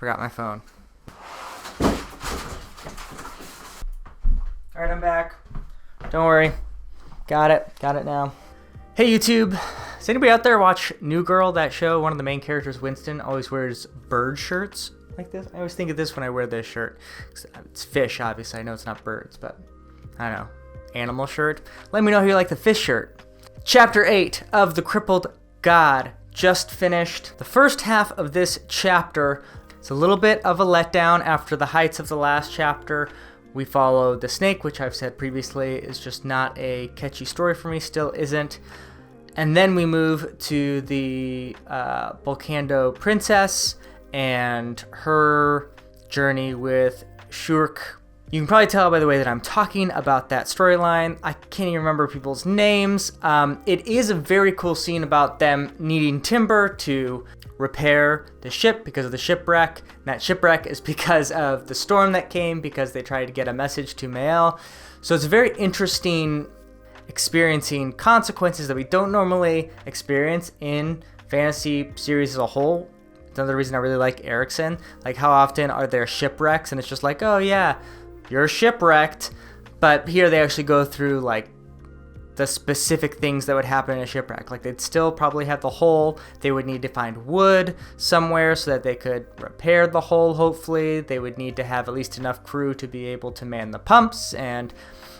Forgot my phone. Alright, I'm back. Don't worry. Got it now. Hey YouTube, does anybody out there watch New Girl, that show? One of the main characters, Winston, always wears bird shirts like this. I always think of this when I wear this shirt. It's fish, obviously. I know it's not birds, but I don't know. Animal shirt. Let me know if you like the fish shirt. Chapter 8 of The Crippled God just finished. The first half of this chapter is a little bit of a letdown after the heights of the last chapter. We follow the snake, which I've said previously is just not a catchy story for me, still isn't. And then we move to the Volcando Princess and her journey with Shurk. You can probably tell by the way that I'm talking about that storyline. I can't even remember people's names. It is a very cool scene about them needing timber to repair the ship because of the shipwreck. And that shipwreck is because of the storm that came, because they tried to get a message to Mael. So it's very interesting experiencing consequences that we don't normally experience in fantasy series as a whole. Another reason I really like Erikson. Like, how often are there shipwrecks and it's just like, oh yeah, you're shipwrecked. But here they actually go through like the specific things that would happen in a shipwreck. Like, they'd still probably have the hull. They would need to find wood somewhere so that they could repair the hull, hopefully. They would need to have at least enough crew to be able to man the pumps and,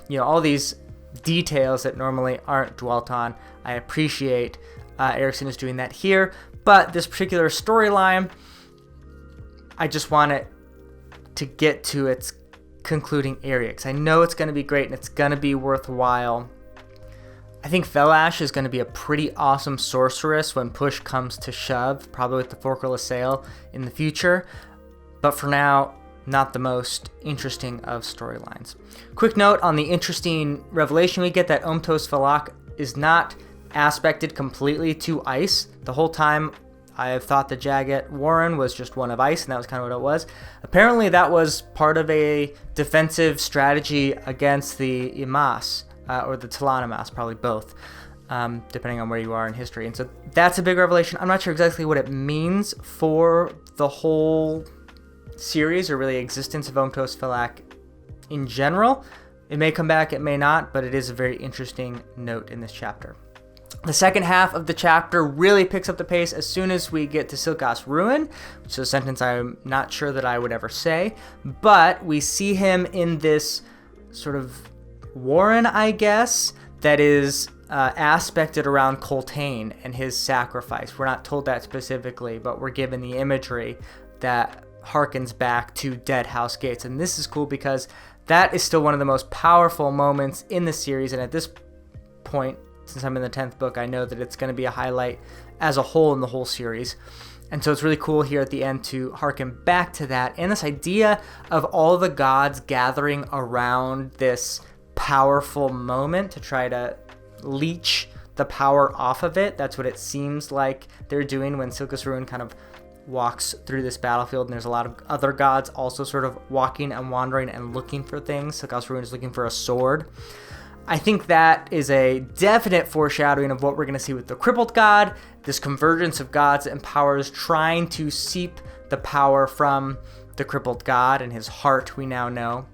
you know, all these details that normally aren't dwelt on. I appreciate Erikson is doing that here, but this particular storyline, I just want it to get to its concluding area because I know it's going to be great and it's going to be worthwhile. I think Felash is going to be a pretty awesome sorceress when push comes to shove, probably with the Forkrilla Sail in the future, but for now, not the most interesting of storylines. Quick note on the interesting revelation we get that Omtos Falak is not aspected completely to ice. The whole time I have thought the Jagat Warren was just one of ice, and that was kind of what it was. Apparently that was part of a defensive strategy against the Imas, or the Talanamas, probably both, depending on where you are in history. And so that's a big revelation. I'm not sure exactly what it means for the whole series or really existence of Omtos Falak in general. It may come back, it may not, but it is a very interesting note in this chapter. The second half of the chapter really picks up the pace as soon as we get to Silkas Ruin, which is a sentence I'm not sure that I would ever say, but we see him in this sort of warren, I guess, that is aspected around Coltane and his sacrifice. We're not told that specifically, but we're given the imagery that harkens back to Dead House Gates. And this is cool because that is still one of the most powerful moments in the series. And at this point, since I'm in the 10th book, I know that it's going to be a highlight as a whole in the whole series. And so it's really cool here at the end to harken back to that. And this idea of all the gods gathering around this powerful moment to try to leech the power off of it. That's what it seems like they're doing when Silkas Ruin kind of walks through this battlefield, and there's a lot of other gods also sort of walking and wandering and looking for things. Silkas Ruin is looking for a sword. I think that is a definite foreshadowing of what we're going to see with the Crippled God, this convergence of gods and powers trying to seep the power from the Crippled God and his heart, we now know,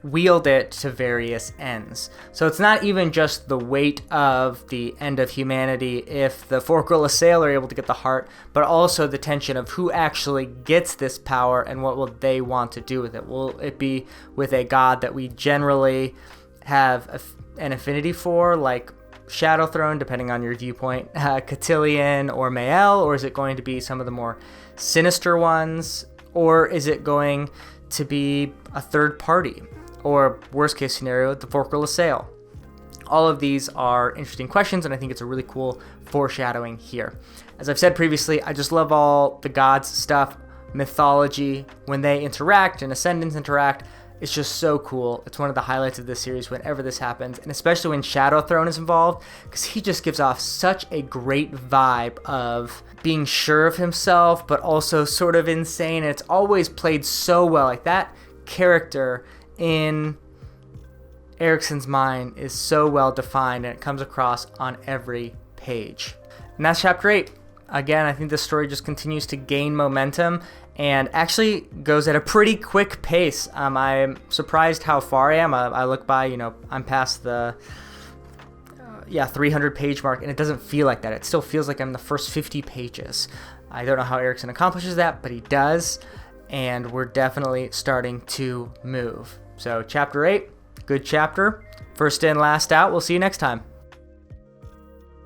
wield it to various ends. So it's not even just the weight of the end of humanity if the Forkrilla Sail are able to get the heart, but also the tension of who actually gets this power and what will they want to do with it. Will it be with a god that we generally have an affinity for, like Shadow Throne, depending on your viewpoint, Cotillion or Mael, or is it going to be some of the more sinister ones, or is it going to be a third party? Or worst case scenario, the Forkrilla Sail. All of these are interesting questions, and I think it's a really cool foreshadowing here. As I've said previously, I just love all the gods stuff, mythology, when they interact and Ascendants interact. It's just so cool. It's one of the highlights of this series whenever this happens, and especially when Shadow Throne is involved, because he just gives off such a great vibe of being sure of himself, but also sort of insane, and it's always played so well. Like, that character in Erikson's mind is so well defined, and it comes across on every page. And that's chapter 8 again, I think this story just continues to gain momentum and actually goes at a pretty quick pace. I'm surprised how far I am. I look by, I'm past the 300 page mark, and it doesn't feel like that. It still feels like I'm in the first 50 pages. I don't know how Erickson accomplishes that, but he does, and we're definitely starting to move. So chapter 8, good chapter. First in, last out. We'll see you next time.